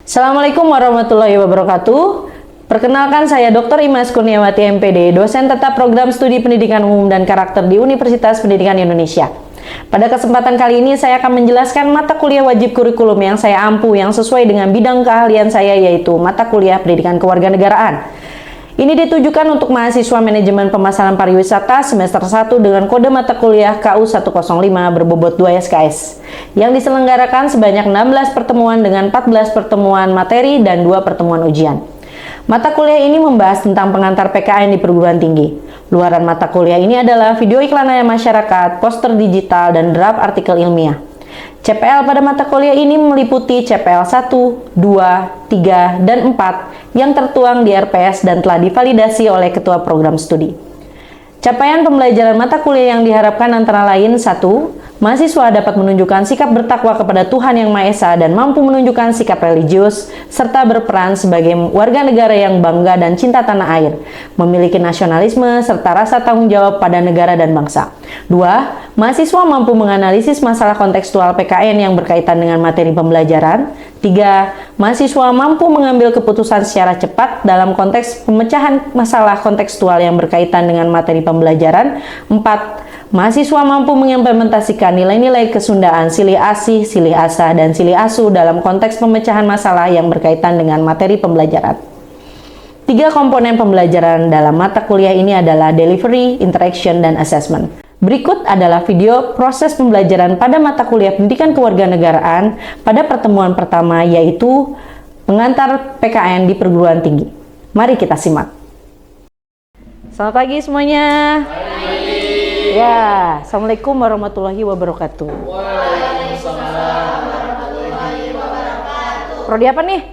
Assalamualaikum warahmatullahi wabarakatuh. Perkenalkan, saya Dr. Imas Kurniawati MPD, dosen tetap program studi pendidikan umum dan karakter di Universitas Pendidikan Indonesia. Pada kesempatan kali ini saya akan menjelaskan mata kuliah wajib kurikulum yang saya ampu yang sesuai dengan bidang keahlian saya, yaitu mata kuliah pendidikan kewarganegaraan. Ini ditujukan untuk mahasiswa manajemen pemasaran pariwisata semester 1 dengan kode mata kuliah KU 105 berbobot 2 SKS yang diselenggarakan sebanyak 16 pertemuan dengan 14 pertemuan materi dan 2 pertemuan ujian. Mata kuliah ini membahas tentang pengantar PKN di perguruan tinggi. Luaran mata kuliah ini adalah video iklan layar masyarakat, poster digital, dan draft artikel ilmiah. CPL pada mata kuliah ini meliputi CPL 1, 2, 3, dan 4 yang tertuang di RPS dan telah divalidasi oleh Ketua Program Studi. Capaian pembelajaran mata kuliah yang diharapkan antara lain: 1. Mahasiswa dapat menunjukkan sikap bertakwa kepada Tuhan Yang Maha Esa dan mampu menunjukkan sikap religius, serta berperan sebagai warga negara yang bangga dan cinta tanah air, memiliki nasionalisme, serta rasa tanggung jawab pada negara dan bangsa. 2. Mahasiswa mampu menganalisis masalah kontekstual PKN yang berkaitan dengan materi pembelajaran. 3. Mahasiswa mampu mengambil keputusan secara cepat dalam konteks pemecahan masalah kontekstual yang berkaitan dengan materi pembelajaran. 4. Mahasiswa mampu mengimplementasikan nilai-nilai kesundaan, silih asih, silih asah, dan silih asuh dalam konteks pemecahan masalah yang berkaitan dengan materi pembelajaran. 3 komponen pembelajaran dalam mata kuliah ini adalah delivery, interaction, dan assessment. Berikut adalah video proses pembelajaran pada mata kuliah pendidikan kewarganegaraan pada pertemuan pertama, yaitu pengantar PKN di perguruan tinggi. Mari kita simak. Selamat pagi semuanya. Ya, Assalamualaikum warahmatullahi wabarakatuh. Waalaikumsalam warahmatullahi wabarakatuh. Prodi apa nih?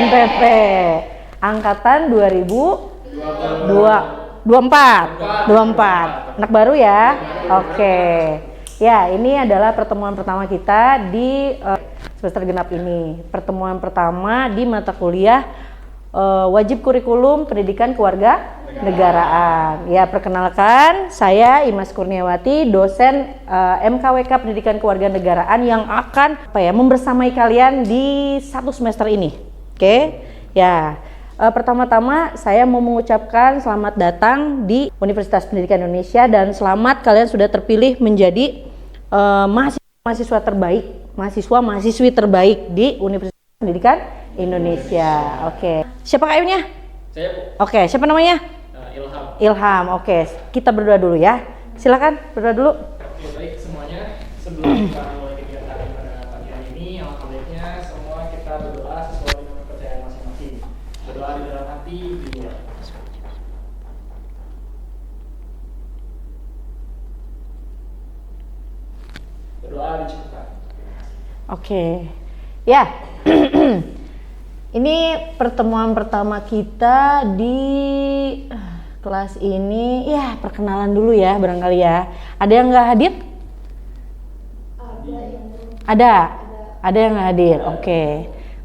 MPP. Angkatan 2024. Anak baru ya? Oke. Ya, ini adalah pertemuan pertama kita di semester genap ini. Pertemuan pertama di mata kuliah wajib kurikulum pendidikan kewarganegaraan. Ya, perkenalkan, saya Imas Kurniawati, dosen MKWK Pendidikan Kewarganegaraan yang akan membersamai kalian di 1 semester ini. Oke. Ya, pertama-tama saya mau mengucapkan selamat datang di Universitas Pendidikan Indonesia dan selamat kalian sudah terpilih menjadi mahasiswa terbaik, mahasiswa-mahasiswi terbaik di Universitas Pendidikan Indonesia. Oke. Siapa kayunya? Saya, Bu. Oke, siapa namanya? Ilham. Ilham. Oke, kita berdoa dulu ya. Silakan berdoa dulu. Oke, baik semuanya. Sebelum kita mulai kegiatan pada pagi hari ini, alangkah baiknya semua kita berdoa sesuai dengan kepercayaan masing-masing. Berdoa di dalam hati, di luar. Berdoa dicukupkan. Oke. Ya. Ini pertemuan pertama kita di kelas ini. Ya, perkenalan dulu ya barangkali ya. Ada yang nggak hadir? Ada yang nggak hadir.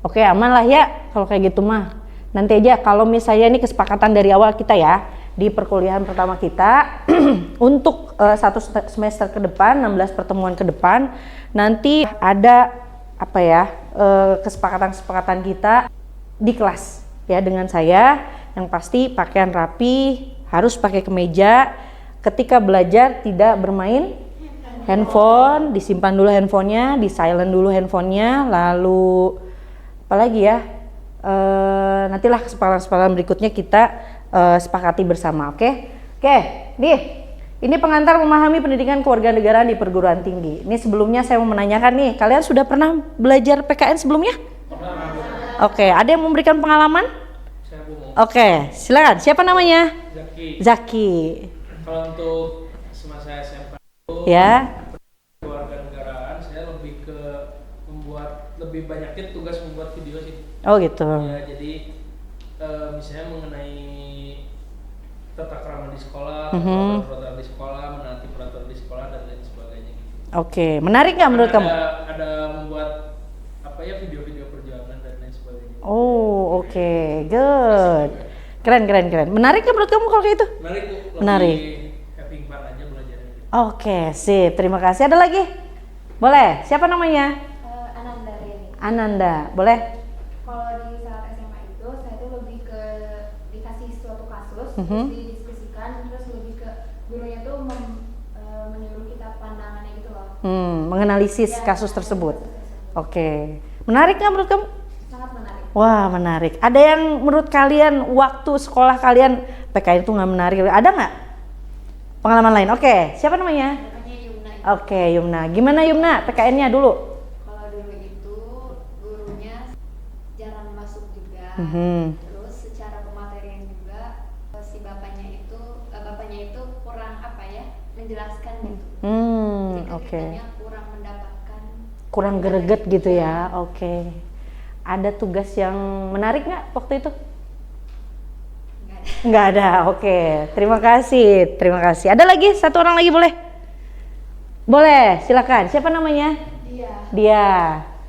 Oke, aman lah ya kalau kayak gitu mah. Nanti aja kalau misalnya ini kesepakatan dari awal kita ya di perkuliahan pertama kita untuk 1 semester ke depan, 16 pertemuan ke depan, nanti ada kesepakatan kita di kelas ya dengan saya, yang pasti pakaian rapi, harus pakai kemeja, ketika belajar tidak bermain handphone, disimpan dulu handphonenya, di silent dulu handphonenya, lalu apalagi ya, nantilah kesepakatan berikutnya kita sepakati bersama. Oke, nih ini pengantar memahami pendidikan kewarganegaraan di perguruan tinggi. Ini sebelumnya saya mau menanyakan nih, kalian sudah pernah belajar PKN sebelumnya? Pernah. Oke, ada yang memberikan pengalaman? Saya, Bu. Oke, silakan. Siapa namanya? Zaki. Kalau untuk semasa SMP itu, Ya. kewarganegaraan, saya lebih ke lebih banyaknya tugas membuat video sih. Oh gitu. Ya, jadi misalnya mengenai tata krama di sekolah, peraturan di sekolah, menaati peraturan di sekolah dan lain sebagainya. Oke, menarik nggak menurut kamu? Ada membuat video-video perjalanan dan lain sebagainya. Oh, oke, good. Keren. Menarik nggak menurut kamu kalau kayak gitu? Menarik, Bu. Menarik. Having fun aja belajarnya. Oke, sip. Terima kasih. Ada lagi? Boleh. Siapa namanya? Ananda Riani. Ananda, boleh? Kalau di saat SMA itu saya tuh lebih ke dikasih suatu kasus, Mhm. terus didiskusikan, terus lebih ke gurunya tuh menyuruh kita pandangannya gitu loh. Menganalisis Ya, kasus mengenai tersebut. kasus tersebut. Oke, menarik nggak menurut kamu? Sangat menarik. Wah, menarik. Ada yang menurut kalian waktu sekolah kalian PKN itu nggak menarik? Ada nggak pengalaman lain? Oke, siapa namanya? Namanya Yumna. Oke, Yumna. Gimana Yumna PKN-nya dulu? Kalau dulu itu gurunya jarang masuk juga. Mhm. Terus secara pematerian juga si bapaknya itu kurang apa ya, menjelaskan gitu. Jadi Oke. kitanya kurang mendapatkan. Kurang greget gitu ya. Oke. Ada tugas yang menarik nggak waktu itu? Enggak ada. Nggak ada. Oke. Terima kasih. Terima kasih. Ada lagi? Satu orang lagi boleh? Boleh. Silakan. Siapa namanya? Dia. Dia.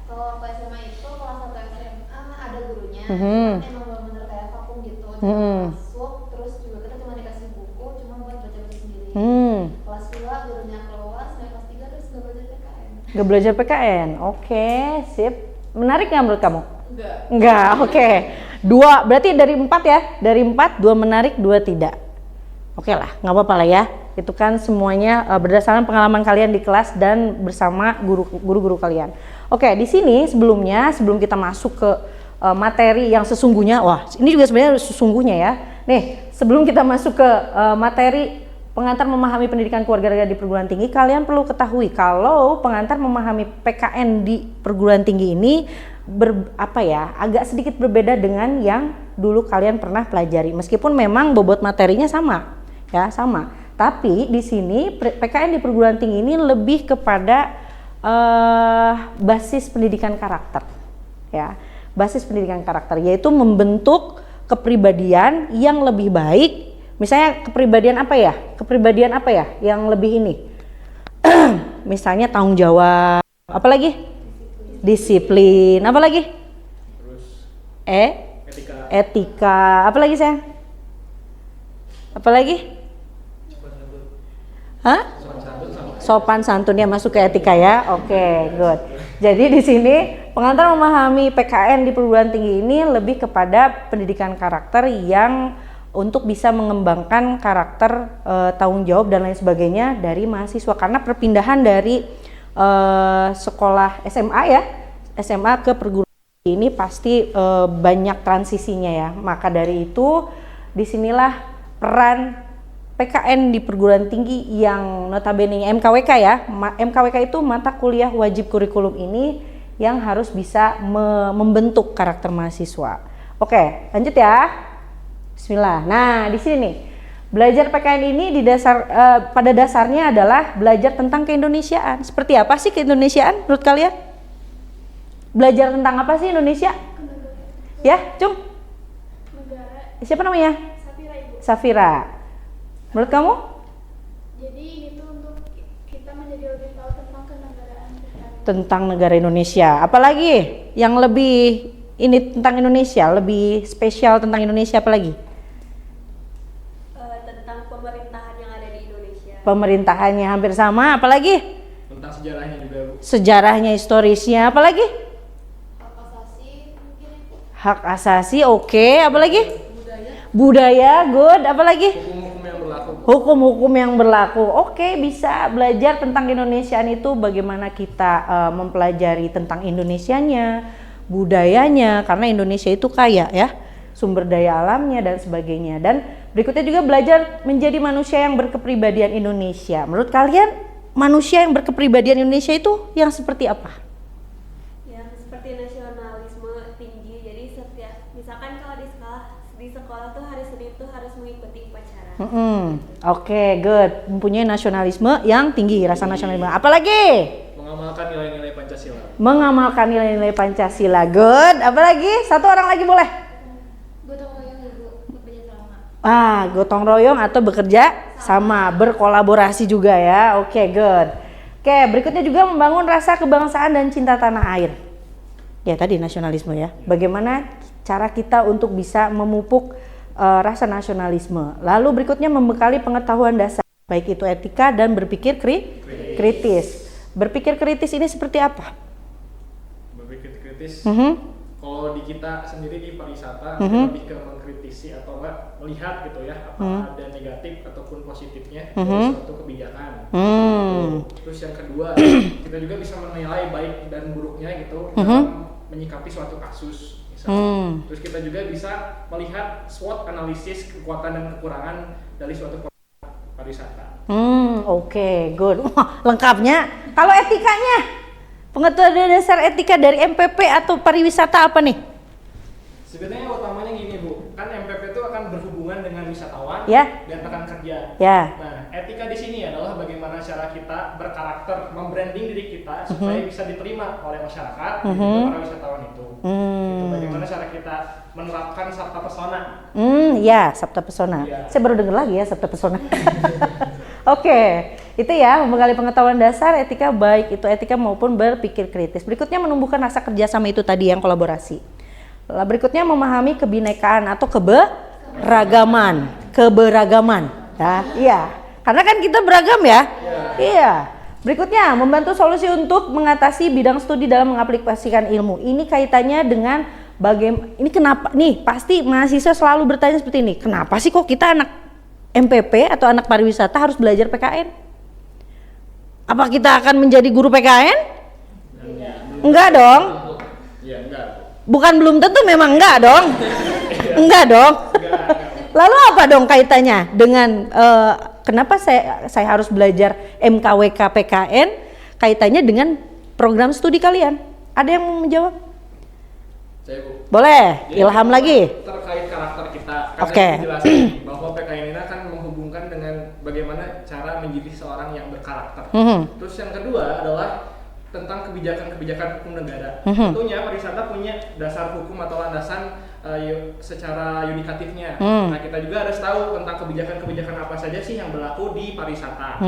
Kalau waktu SMA itu kelas 1 SMA ada gurunya, Mhm. emang bener-bener kayak vakum gitu, Mhm. cuma masuk, terus juga kita cuma dikasih buku, cuma buat baca-baca sendiri. Kelas 2 gurunya keluar, sampai kelas 3 terus nggak belajar PKN. Nggak belajar PKN. Oke. Sip. Menarik nggak menurut kamu? Enggak. Enggak. Oke. 2. Berarti dari 4 ya? Dari 4, 2 menarik, 2 tidak. Oke lah. Nggak apa-apa lah ya. Itu kan semuanya berdasarkan pengalaman kalian di kelas dan bersama guru-guru kalian. Oke, di sini sebelum kita masuk ke materi yang sesungguhnya, wah ini juga sebenarnya sesungguhnya ya. Nih, sebelum kita masuk ke materi pengantar memahami pendidikan keluarga di perguruan tinggi, kalian perlu ketahui kalau pengantar memahami PKN di perguruan tinggi ini agak sedikit berbeda dengan yang dulu kalian pernah pelajari. Meskipun memang bobot materinya sama, ya sama. Tapi di sini PKN di perguruan tinggi ini lebih kepada basis pendidikan karakter, ya, basis pendidikan karakter, yaitu membentuk kepribadian yang lebih baik. Misalnya kepribadian apa ya? Kepribadian apa ya? Yang lebih ini, misalnya tanggung jawab, apa lagi? Disiplin, apa lagi? Terus etika. Etika, apa lagi sayang? Apa lagi? Hah? Sopan santun ya, masuk ke etika ya. Oke, good. Jadi di sini pengantar memahami PKN di perguruan tinggi ini lebih kepada pendidikan karakter yang untuk bisa mengembangkan karakter, tanggung jawab dan lain sebagainya dari mahasiswa, karena perpindahan dari sekolah SMA ya, SMA ke perguruan tinggi ini pasti banyak transisinya ya. Maka dari itu disinilah peran PKN di perguruan tinggi yang notabene MKWK ya. MKWK itu mata kuliah wajib kurikulum ini yang harus bisa membentuk karakter mahasiswa. Oke, lanjut ya. Bismillah. Nah, di sini nih. Belajar PKN ini pada dasarnya adalah belajar tentang keindonesiaan. Seperti apa sih keindonesiaan menurut kalian? Belajar tentang apa sih Indonesia? Ya, Cung. Negara. Siapa namanya? Safira, Ibu. Safira. Menurut kamu? Jadi ini tuh untuk kita menjadi lebih tahu tentang kenegaraan kita. Tentang negara Indonesia. Apalagi yang lebih ini tentang Indonesia, lebih spesial tentang Indonesia apalagi? Tentang pemerintahan yang ada di Indonesia. Pemerintahannya hampir sama, apalagi? Tentang sejarahnya juga, Bu. Sejarahnya, historisnya, apalagi? Hak asasi mungkin itu. Hak asasi, oke, apalagi? Budaya. Budaya, good, apalagi? Hukum-hukum yang berlaku. Hukum-hukum yang berlaku. Oke, bisa belajar tentang Indonesiaan itu bagaimana kita mempelajari tentang Indonesianya, budayanya, karena Indonesia itu kaya ya, sumber daya alamnya dan sebagainya. Dan berikutnya juga belajar menjadi manusia yang berkepribadian Indonesia. Menurut kalian manusia yang berkepribadian Indonesia itu yang seperti apa? Yang seperti nasionalisme tinggi. Jadi setiap misalkan kalau di sekolah tuh hari Senin tuh harus mengikuti upacara. Oke, good. Mempunyai nasionalisme yang tinggi, rasa nasionalisme. Apalagi? Mengamalkan nilai-nilai Pancasila. Mengamalkan nilai-nilai Pancasila. Good. Apalagi? Satu orang lagi boleh. Gotong royong, Ibu, bekerja sama. Gotong royong atau bekerja sama, berkolaborasi juga ya. Oke, good. Oke, berikutnya juga membangun rasa kebangsaan dan cinta tanah air. Ya, tadi nasionalisme ya. Bagaimana cara kita untuk bisa memupuk rasa nasionalisme. Lalu berikutnya membekali pengetahuan dasar, baik itu etika dan berpikir kritis. Berpikir kritis ini seperti apa? Berpikir kritis kritis. Mhm. Kalau di kita sendiri di pariwisata kita lebih ke mengkritisi atau enggak melihat gitu ya apa ada negatif ataupun positifnya dari suatu kebijakan. Terus yang kedua kita juga bisa menilai baik dan buruknya gitu dalam menyikapi suatu kasus misalnya. Terus kita juga bisa melihat SWOT analisis kekuatan dan kekurangan dari suatu pariwisata. Oke, good. Wah, lengkapnya. Kalau etikanya, pengetahuan dasar etika dari MPP atau pariwisata apa nih? Sebenarnya utamanya gini Bu, kan MPP itu akan berhubungan dengan wisatawan Ya. dan rekan kerja. Ya. Nah, etika di sini adalah bagaimana cara kita berkarakter, membranding diri kita supaya bisa diterima oleh masyarakat dan juga para wisatawan itu. Gitu, bagaimana cara kita menerapkan sabta pesona. Ya, Sabta Pesona. Ya. Saya baru dengar lagi ya Sabta Pesona. Oke, itu ya membekali pengetahuan dasar etika baik itu etika maupun berpikir kritis. Berikutnya menumbuhkan rasa kerjasama itu tadi yang kolaborasi. Lalu berikutnya memahami kebinekaan atau keberagaman. Ya, iya. Karena kan kita beragam ya. Iya. Berikutnya membantu solusi untuk mengatasi bidang studi dalam mengaplikasikan ilmu. Ini kaitannya dengan bagaimana. Ini kenapa? Nih pasti mahasiswa selalu bertanya seperti ini. Kenapa sih kok kita anak MPP atau anak pariwisata harus belajar PKN? Apa kita akan menjadi guru PKN? Enggak dong. Iya, enggak. Bukan belum tentu, memang enggak dong. Enggak dong. Lalu apa dong kaitannya dengan kenapa saya harus belajar MKWK PKN? Kaitannya dengan program studi kalian. Ada yang mau menjawab? Saya Bu. Boleh, Jadi, ilham lagi. Terkait karakter kita, kan Oke. saya jelasin bahwa PKN ini akan menghubungkan dengan bagaimana cara menjadi seorang yang berkarakter. Terus yang kedua adalah tentang kebijakan-kebijakan hukum negara. Tentunya pariwisata punya dasar hukum atau landasan secara yudikatifnya. Nah, kita juga harus tahu tentang kebijakan-kebijakan apa saja sih yang berlaku di pariwisata.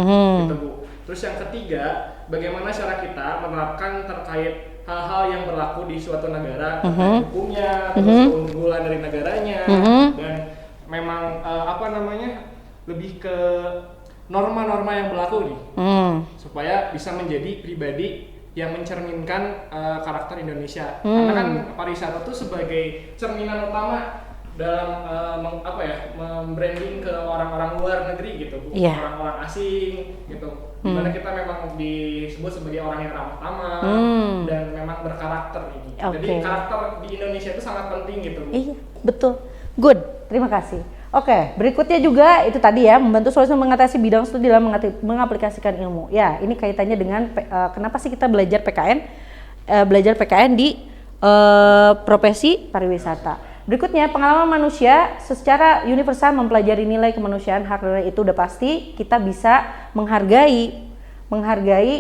Gitu Bu. Terus yang ketiga, bagaimana cara kita menerapkan terkait hal-hal yang berlaku di suatu negara, terkait hukumnya, terus keunggulan dari negaranya, dan memang lebih ke norma-norma yang berlaku nih, supaya bisa menjadi pribadi yang mencerminkan karakter Indonesia. Karena kan pariwisata itu sebagai cerminan utama dalam membranding ke orang-orang luar negeri gitu, Bu. Orang-orang asing gitu. Dimana kita memang disebut sebagai orang yang ramah tamah dan memang berkarakter ini. Jadi karakter di Indonesia itu sangat penting gitu, Bu. Iya, betul. Good, terima kasih. Oke, berikutnya juga itu tadi ya, membantu solusi mengatasi bidang studi dalam mengaplikasikan ilmu. Ya, ini kaitannya dengan kenapa sih kita belajar PKN di profesi pariwisata. Berikutnya, pengalaman manusia secara universal mempelajari nilai kemanusiaan, hak dan itu udah pasti kita bisa menghargai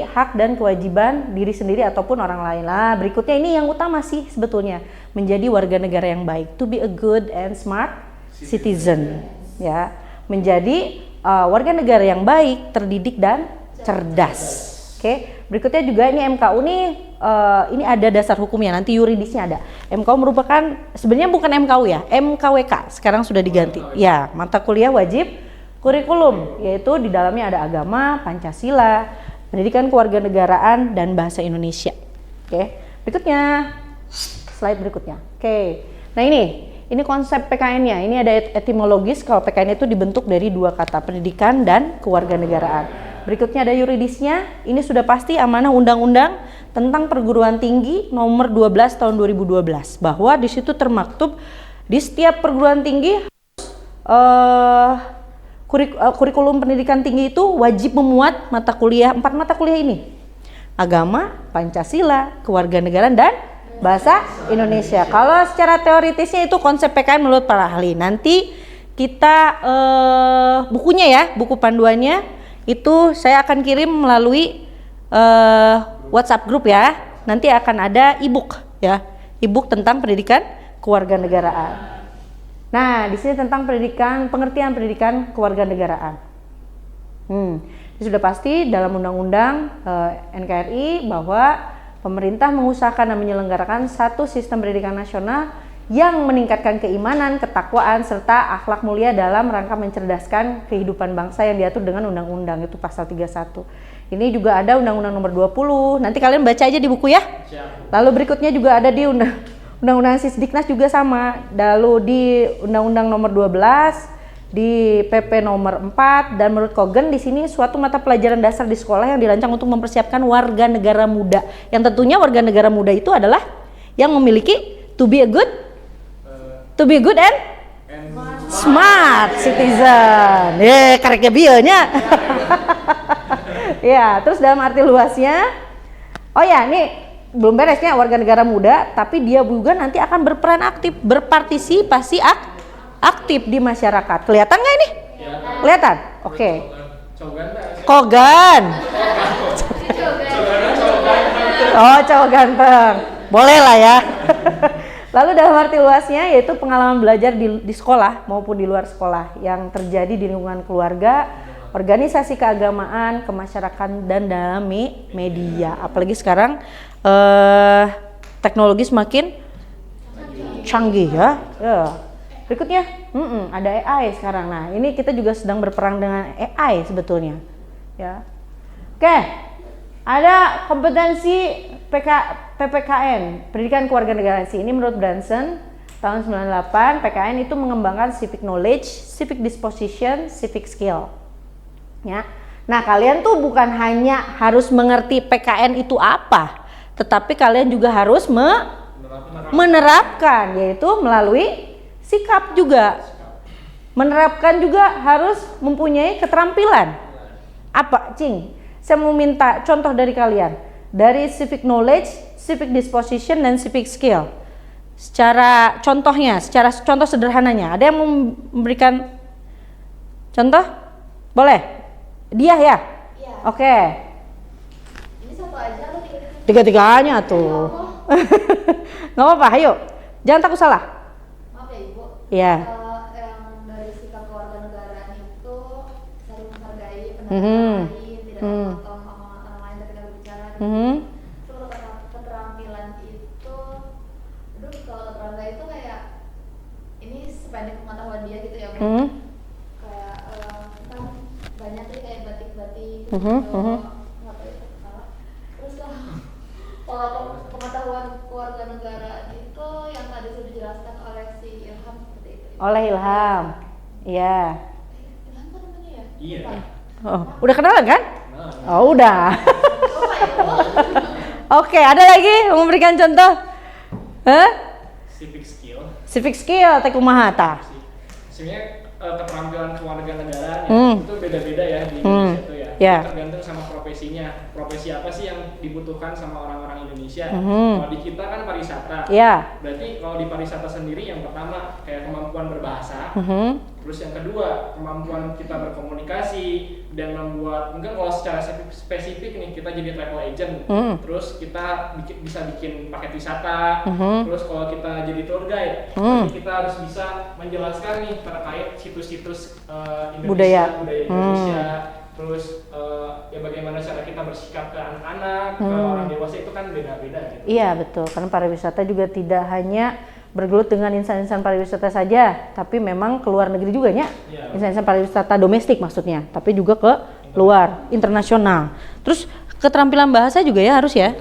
hak dan kewajiban diri sendiri ataupun orang lain. Nah, berikutnya ini yang utama sih sebetulnya, menjadi warga negara yang baik, to be a good and smart citizen, ya, menjadi warga negara yang baik, terdidik dan cerdas. Oke, berikutnya juga ini MKU nih, ini ada dasar hukumnya, nanti yuridisnya ada. MKU merupakan sebenarnya bukan MKU ya, MKWK sekarang sudah diganti. Ya, mata kuliah wajib kurikulum, yaitu di dalamnya ada agama, Pancasila, pendidikan kewarganegaraan dan bahasa Indonesia. Oke, berikutnya slide berikutnya. Oke, nah ini konsep PKN-nya. Ini ada etimologis kalau PKN itu dibentuk dari dua kata, pendidikan dan kewarganegaraan. Berikutnya ada yuridisnya. Ini sudah pasti amanah undang-undang tentang perguruan tinggi nomor 12 tahun 2012, bahwa di situ termaktub di setiap perguruan tinggi kurikulum pendidikan tinggi itu wajib memuat mata kuliah, 4 mata kuliah ini. Agama, Pancasila, kewarganegaraan dan bahasa Indonesia. Kalau secara teoritisnya itu konsep PKN menurut para ahli. Nanti kita bukunya ya, buku panduannya itu saya akan kirim melalui WhatsApp grup ya. Nanti akan ada e-book ya, e-book tentang pendidikan kewarganegaraan. Nah, di sini tentang pengertian pendidikan kewarganegaraan. Ini sudah pasti dalam undang-undang NKRI bahwa pemerintah mengusahakan dan menyelenggarakan satu sistem pendidikan nasional yang meningkatkan keimanan, ketakwaan, serta akhlak mulia dalam rangka mencerdaskan kehidupan bangsa yang diatur dengan undang-undang, itu pasal 31. Ini juga ada Undang-Undang Nomor 20. Nanti kalian baca aja di buku ya. Siap. Lalu berikutnya juga ada di Undang-Undang Sisdiknas juga sama. Lalu di Undang-Undang Nomor 12, di PP Nomor 4, dan menurut Kogen di sini suatu mata pelajaran dasar di sekolah yang dirancang untuk mempersiapkan warga negara muda. Yang tentunya warga negara muda itu adalah yang memiliki to be a good and smart citizen. Kareknya bionya. Ya, terus dalam arti luasnya, oh ya, ini belum beresnya warga negara muda, tapi dia juga nanti akan berperan aktif, berpartisipasi aktif di masyarakat. Kelihatan nggak ini? Kelihatan? Oke. Kogan. Oh, cowok ganteng. Boleh lah ya. Lalu dalam arti luasnya yaitu pengalaman belajar di sekolah maupun di luar sekolah yang terjadi di lingkungan keluarga, organisasi keagamaan, kemasyarakatan, dan dalam media. Apalagi sekarang teknologi semakin canggih ya. Berikutnya ada AI sekarang. Nah, ini kita juga sedang berperang dengan AI sebetulnya. Ya. Oke. Ada kompetensi PPKN, Pendidikan Kewarganegaraan. Ini menurut Branson tahun 98, PKN itu mengembangkan civic knowledge, civic disposition, civic skill. Ya. Nah, kalian tuh bukan hanya harus mengerti PKN itu apa, tetapi kalian juga harus menerapkan, yaitu melalui sikap juga. Menerapkan juga harus mempunyai keterampilan. Apa, Cing? Saya mau minta contoh dari kalian. Dari civic knowledge, civic disposition, dan civic skill. Secara contohnya, secara contoh sederhananya. Ada yang memberikan contoh? Boleh? Dia ya? Iya. Oke. Ini satu aja atau tiga-tiga? Tiga-tiganya tuh. Nggak apa-apa, ayo. Jangan takut salah. Maaf ya Ibu. Iya. Yang dari sikap kewarganegaraan itu saling menghargai pendapat Mhm. lain, tidak memotong omongan orang lain ketika berbicara. Mhm. Terus kalau keterampilan itu, aduh kalau keterampilan itu kayak ini sependek pengetahuan dia gitu ya Bu. Mhm. Kayak kan banyak nih kayak batik-batik Mhm, mhm. nggak tahu itu salah. Terus kalau pengetahuan kewarganegaraan itu yang tadi sudah dijelaskan oleh si Ilham seperti itu. Oleh Ilham. Iya. Ilham kan namanya ya? Iya. Lupa. Oh, udah kenalan kan? Nah, Oh, udah. Lupa ya Bu. Oke, ada lagi yang memberikan contoh? civic skill. Civic skill, Tekumahata. Sebenarnya keterampilan kewarganegaraan Hmm. itu beda-beda ya di Indonesia itu ya. Ya. Tergantung sama profesinya. Profesi apa sih yang dibutuhkan sama orang-orang Indonesia? Mhm. Kalau di kita kan pariwisata. Ya. Berarti kalau di pariwisata sendiri yang pertama kayak kemampuan berbahasa. Mhm. Terus yang kedua, kemampuan kita berkomunikasi dan membuat, mungkin kalau secara spesifik nih kita jadi travel agent. Terus kita bisa bikin paket wisata. Terus kalau kita jadi tour guide, berarti kita harus bisa menjelaskan nih terkait situs-situs Budaya. Budaya Indonesia. Terus ya bagaimana cara kita bersikap ke anak-anak, ke orang dewasa itu kan beda-beda gitu. Iya, betul. Karena pariwisata juga tidak hanya bergelut dengan insan-insan pariwisata saja, tapi memang ke luar negeri juga ya. Iya. Insan-insan pariwisata domestik maksudnya, tapi juga ke luar, internasional. Terus keterampilan bahasa juga ya harus ya.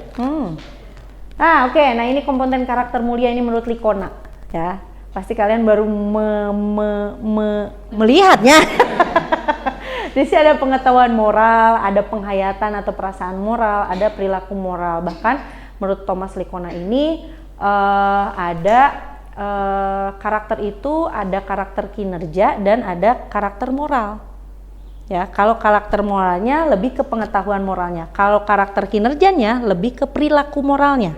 Oke. Nah, ini komponen karakter mulia ini menurut Likona ya. Pasti kalian baru melihatnya. Di sini ada pengetahuan moral, ada penghayatan atau perasaan moral, ada perilaku moral. Bahkan menurut Thomas Likona ini ada karakter itu ada karakter kinerja dan ada karakter moral. Ya, kalau karakter moralnya lebih ke pengetahuan moralnya. Kalau karakter kinerjanya lebih ke perilaku moralnya.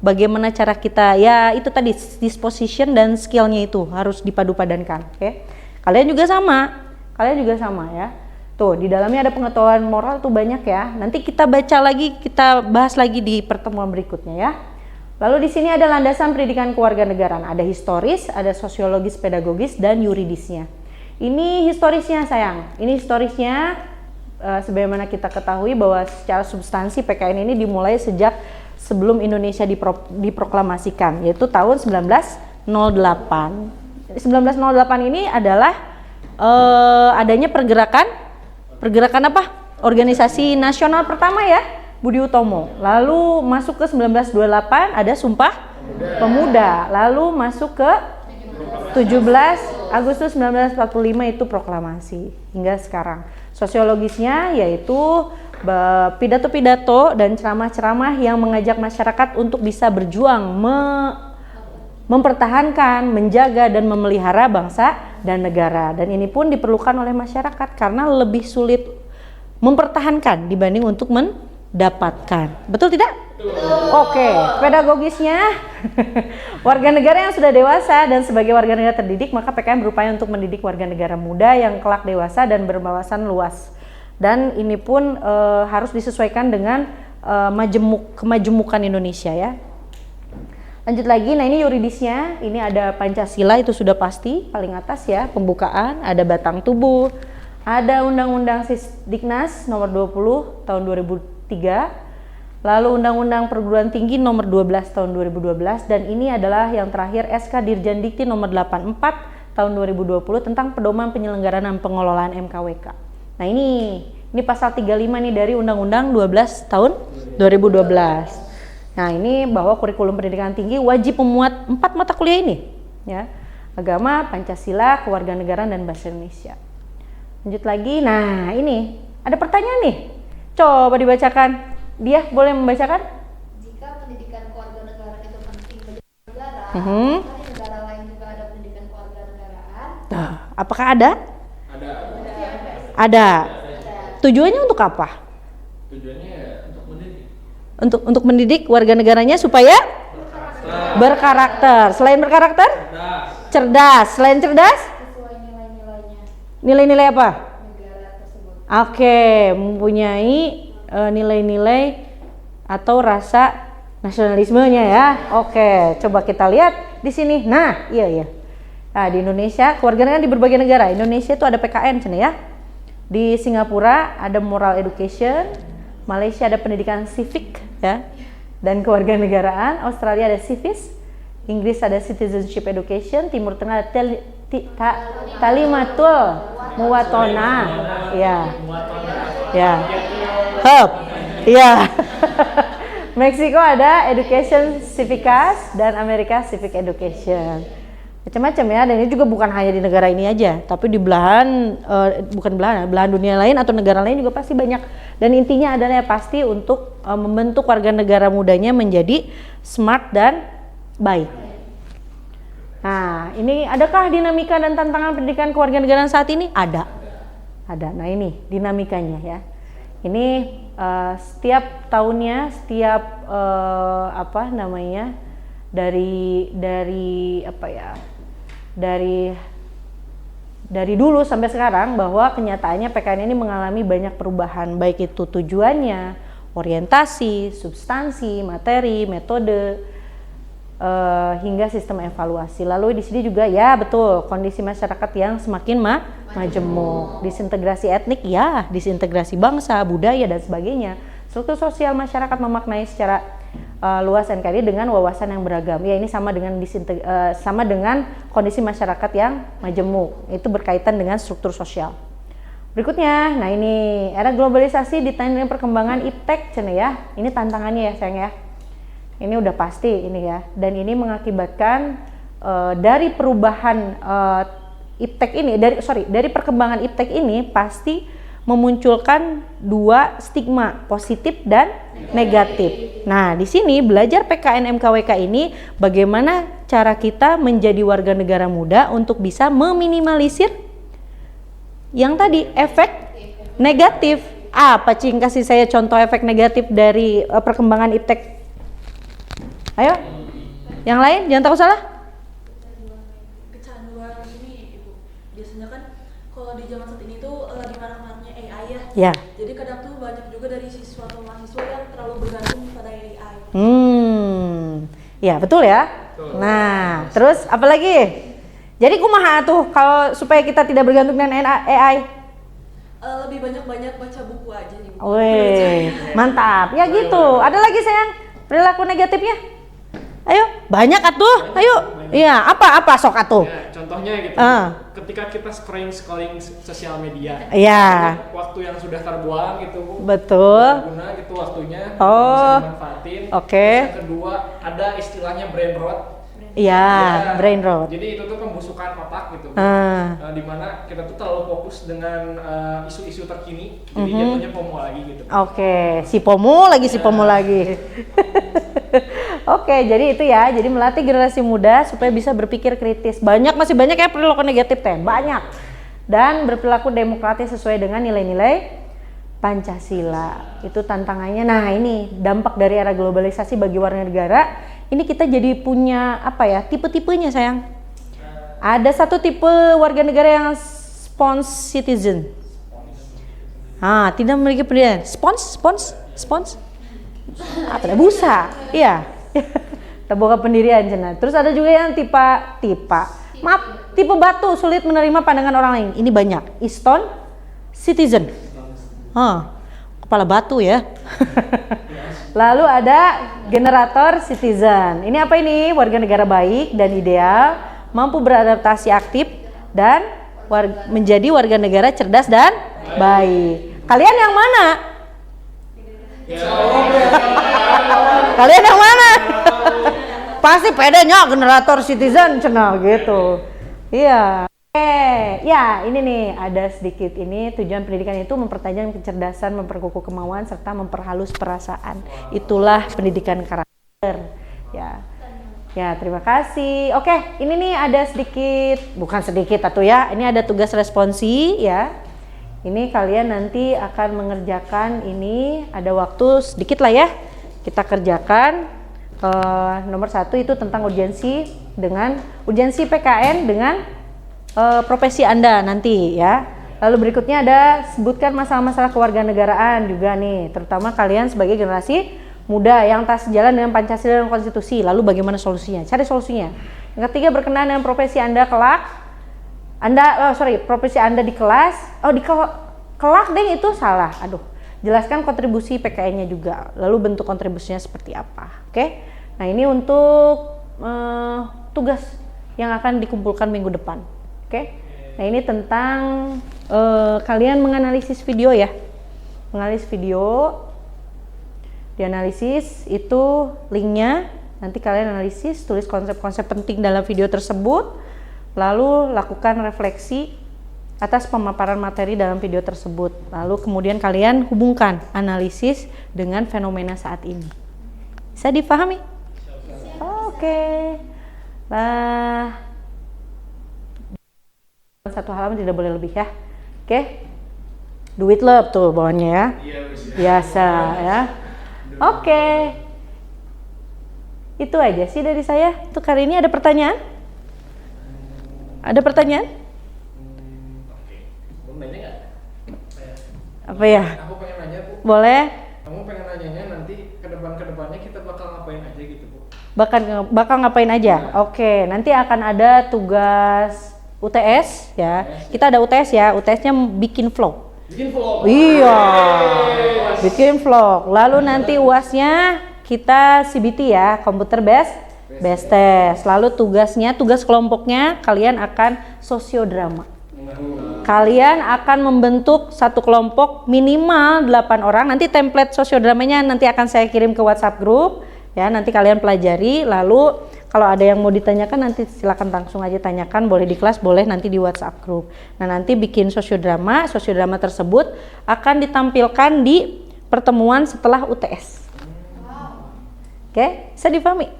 Bagaimana cara kita, ya itu tadi disposition dan skillnya itu harus dipadu-padankan. Oke. Kalian juga sama ya. Tuh, di dalamnya ada pengetahuan moral tuh banyak ya. Nanti kita baca lagi, kita bahas lagi di pertemuan berikutnya ya. Lalu di sini ada landasan pendidikan kewarganegaraan. Ada historis, ada sosiologis, pedagogis, dan yuridisnya. Ini historisnya sayang. Ini historisnya sebagaimana kita ketahui bahwa secara substansi PKN ini dimulai sejak sebelum Indonesia diproklamasikan, yaitu tahun 1908. 1908 ini adalah adanya pergerakan apa? organisasi nasional pertama ya, Budi Utomo. Lalu masuk ke 1928 ada Sumpah Pemuda. Lalu masuk ke 17 Agustus 1945 itu proklamasi hingga sekarang. Sosiologisnya yaitu pidato-pidato dan ceramah-ceramah yang mengajak masyarakat untuk bisa berjuang mempertahankan, menjaga dan memelihara bangsa dan negara. Dan ini pun diperlukan oleh masyarakat karena lebih sulit mempertahankan dibanding untuk mendapatkan. Betul tidak? Oke, pedagogisnya warga negara yang sudah dewasa dan sebagai warga negara terdidik, maka PKN berupaya untuk mendidik warga negara muda yang kelak dewasa dan berwawasan luas. Dan ini pun harus disesuaikan dengan kemajemukan Indonesia ya. Lanjut lagi, nah ini yuridisnya, ini ada Pancasila itu sudah pasti paling atas ya, pembukaan, ada batang tubuh, ada Undang-Undang Sisdiknas nomor 20 tahun 2003. Lalu Undang-Undang Perguruan Tinggi nomor 12 tahun 2012 dan ini adalah yang terakhir SK Dirjen Dikti nomor 84 tahun 2020 tentang pedoman penyelenggaraan dan pengelolaan MKWK. Nah ini pasal 35 nih dari Undang-Undang 12 tahun 2012. Nah ini bahwa kurikulum pendidikan tinggi wajib memuat 4 mata kuliah ini ya. Agama, Pancasila, Kewarganegaraan dan Bahasa Indonesia. Lanjut lagi, nah ini ada pertanyaan nih. Coba dibacakan. Dia boleh membacakan? Jika pendidikan kewarganegaraan itu penting bagi negara, apakah di negara lain juga ada pendidikan kewarganegaraan? Nah, apakah ada? Ada. Ada. Tujuannya untuk apa? Tujuannya ya untuk mendidik. Untuk mendidik warga negaranya supaya berkarakter. Selain berkarakter? Cerdas. Selain cerdas? Sesuai nilai-nilainya Nilai-nilai apa? negara tersebut. Oke, mempunyai nilai-nilai atau rasa nasionalismenya ya. Oke, coba kita lihat di sini. Nah, iya. Nah, di Indonesia, kewarganegaraan di berbagai negara. Indonesia itu ada PKN cina ya. Di Singapura ada moral education, Malaysia ada pendidikan civic ya dan kewarganegaraan, Australia ada civis, Inggris ada citizenship education, Timur Tengah ada talimatul muwatonah. Ya. Ya. Hub. Iya. Meksiko ada Education Civicas dan Amerika Civic Education. Macam-macam ya, dan ini juga bukan hanya di negara ini aja, tapi di belahan belahan dunia lain atau negara lain juga pasti banyak. Dan intinya adalah pasti untuk membentuk warga negara mudanya menjadi smart dan baik. Nah, ini adakah dinamika dan tantangan pendidikan kewarganegaraan saat ini? Ada. Nah, ini dinamikanya ya. Ini setiap tahunnya, setiap dari dulu sampai sekarang bahwa kenyataannya PKN ini mengalami banyak perubahan, baik itu tujuannya, orientasi, substansi, materi, metode, hingga sistem evaluasi. Lalu di sini juga ya betul kondisi masyarakat yang semakin majemuk, disintegrasi etnik ya, disintegrasi bangsa, budaya dan sebagainya. Struktur sosial masyarakat memaknai secara luas NKRI dengan wawasan yang beragam. Ya ini sama dengan kondisi masyarakat yang majemuk. Itu berkaitan dengan struktur sosial. Berikutnya, nah ini era globalisasi ditandai dengan perkembangan iptek cene ya. Ini tantangannya ya sayang ya. Ini udah pasti ini ya, dan ini mengakibatkan dari perubahan iptek ini, dari perkembangan iptek ini pasti memunculkan dua stigma, positif dan negatif. Nah, di sini belajar PKN MKWK ini bagaimana cara kita menjadi warga negara muda untuk bisa meminimalisir yang tadi efek negatif. Apa Cing, kasih saya contoh efek negatif dari perkembangan iptek. Ayo, yang lain jangan takut salah. Kecanduan ini Ibu. Biasanya kan kalau di zaman saat ini tuh lagi marak-maraknya AI ya. Ya. Jadi kadang tuh banyak juga dari siswa atau mahasiswa yang terlalu bergantung pada AI. Ya betul ya. Nah, terus apa lagi? Jadi kumaha tuh kalau supaya kita tidak bergantung dengan AI? Lebih banyak-banyak baca buku aja nih Bu. Wih, mantap. Ya gitu. Ada lagi sayang perilaku negatifnya? Ayo, banyak atuh. Ayo. Iya, apa sok atuh? Ya, contoh contohnya gitu. Ketika kita scrolling sosial media. Iya. Waktu yang sudah terbuang gitu. Betul. Guna gitu waktunya. Oh. Bisa dimanfaatin. Oke. Terus yang kedua ada istilahnya brain rot. Iya, Ya, brain rot. Jadi itu tuh pembusukan otak gitu. Dimana kita tuh terlalu fokus dengan isu-isu terkini, jadi jatuhnya FOMO lagi gitu. Oke, si FOMO lagi. Oke, jadi itu ya. Jadi melatih generasi muda supaya bisa berpikir kritis. Masih banyak ya perilaku negatif teh, banyak. Dan berperilaku demokratis sesuai dengan nilai-nilai Pancasila. Itu tantangannya. Nah, ini dampak dari era globalisasi bagi warga negara. Ini kita jadi punya tipe-tipenya sayang. Ada satu tipe warga negara yang spons citizen. Tidak memiliki pendidikan. Spons. Apa busa? Iya. Terbuka pendirian cenah. Terus ada juga yang tipe batu, sulit menerima pandangan orang lain. Ini banyak. Stone citizen. Kepala batu ya. Lalu ada generator citizen. Ini apa ini? Warga negara baik dan ideal, mampu beradaptasi aktif dan menjadi warga negara cerdas dan baik. Kalian yang mana? Kalian yang mana? Pasti pedenya generator citizen cenah gitu. Iya. Ya ini nih ada sedikit ini tujuan pendidikan itu mempertajam kecerdasan, memperkukuh kemauan serta memperhalus perasaan. Itulah pendidikan karakter. Ya terima kasih. Oke, ini nih ada bukan sedikit ya. Ini ada tugas responsi ya. Ini kalian nanti akan mengerjakan ini, ada waktu sedikit lah ya. Kita kerjakan. Nomor 1 itu tentang urgensi PKN dengan profesi Anda nanti ya. Lalu berikutnya ada sebutkan masalah-masalah kewarganegaraan juga nih, terutama kalian sebagai generasi muda yang tak sejalan dengan Pancasila dan konstitusi. Lalu bagaimana solusinya? Cari solusinya. Yang ketiga berkenaan dengan profesi Anda profesi Anda di kelas. Kelak deh itu salah. Jelaskan kontribusi PKN-nya juga. Lalu bentuk kontribusinya seperti apa. Oke. Nah, ini untuk tugas yang akan dikumpulkan minggu depan. Oke. Nah, ini tentang kalian menganalisis video ya. Menganalisis video. Dianalisis itu linknya. Nanti kalian analisis, tulis konsep-konsep penting dalam video tersebut. Lalu lakukan refleksi atas pemaparan materi dalam video tersebut. Lalu kemudian kalian hubungkan analisis dengan fenomena saat ini. Bisa dipahami? Oke. Nah, satu halaman tidak boleh lebih ya. Oke. Do it love tuh bawahnya ya. Biasa ya. Oke. Itu aja sih dari saya. Untuk hari ini ada pertanyaan? Ada pertanyaan? Nanya nggak? Apa ya? Aku pengen nanya Bu. Boleh? Kamu pengen nanyanya nanti kedepannya kita bakal ngapain aja gitu Bu? Bakal ngapain aja? Oke, nanti akan ada tugas UTS ya. Kita ada UTS ya. UTS-nya bikin vlog. Bikin vlog. Iya. Bikin vlog. Lalu nanti UAS-nya kita CBT ya, computer based test. Lalu tugas kelompoknya kalian akan sosiodrama. Kalian akan membentuk satu kelompok minimal 8 orang. Nanti template sosiodramanya nanti akan saya kirim ke WhatsApp group ya. Nanti kalian pelajari. Lalu kalau ada yang mau ditanyakan nanti silakan langsung aja tanyakan. Boleh di kelas, boleh nanti di WhatsApp group. Nah nanti bikin sosiodrama tersebut akan ditampilkan di pertemuan setelah UTS. Oke, bisa dipahami?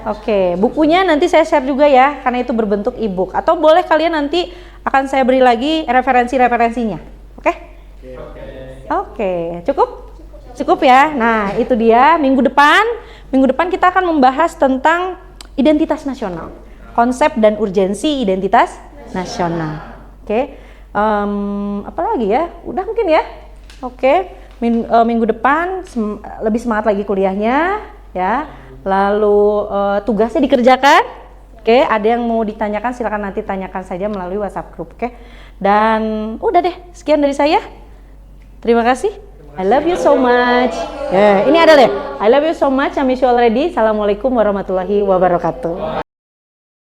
Oke, bukunya nanti saya share juga ya, karena itu berbentuk e-book. Atau boleh kalian nanti akan saya beri lagi referensinya. Oke? Oke, cukup ya. Nah, itu dia minggu depan kita akan membahas tentang identitas nasional, konsep dan urgensi identitas nasional. Oke, apa lagi ya? Udah mungkin ya. Oke, minggu depan lebih semangat lagi kuliahnya ya. Lalu tugasnya dikerjakan. Oke, ada yang mau ditanyakan silakan nanti tanyakan saja melalui WhatsApp group. Oke. Dan udah deh, sekian dari saya. Terima kasih. I love you so much. Ini ada deh. I love you so much. I miss you already. Assalamualaikum warahmatullahi wabarakatuh.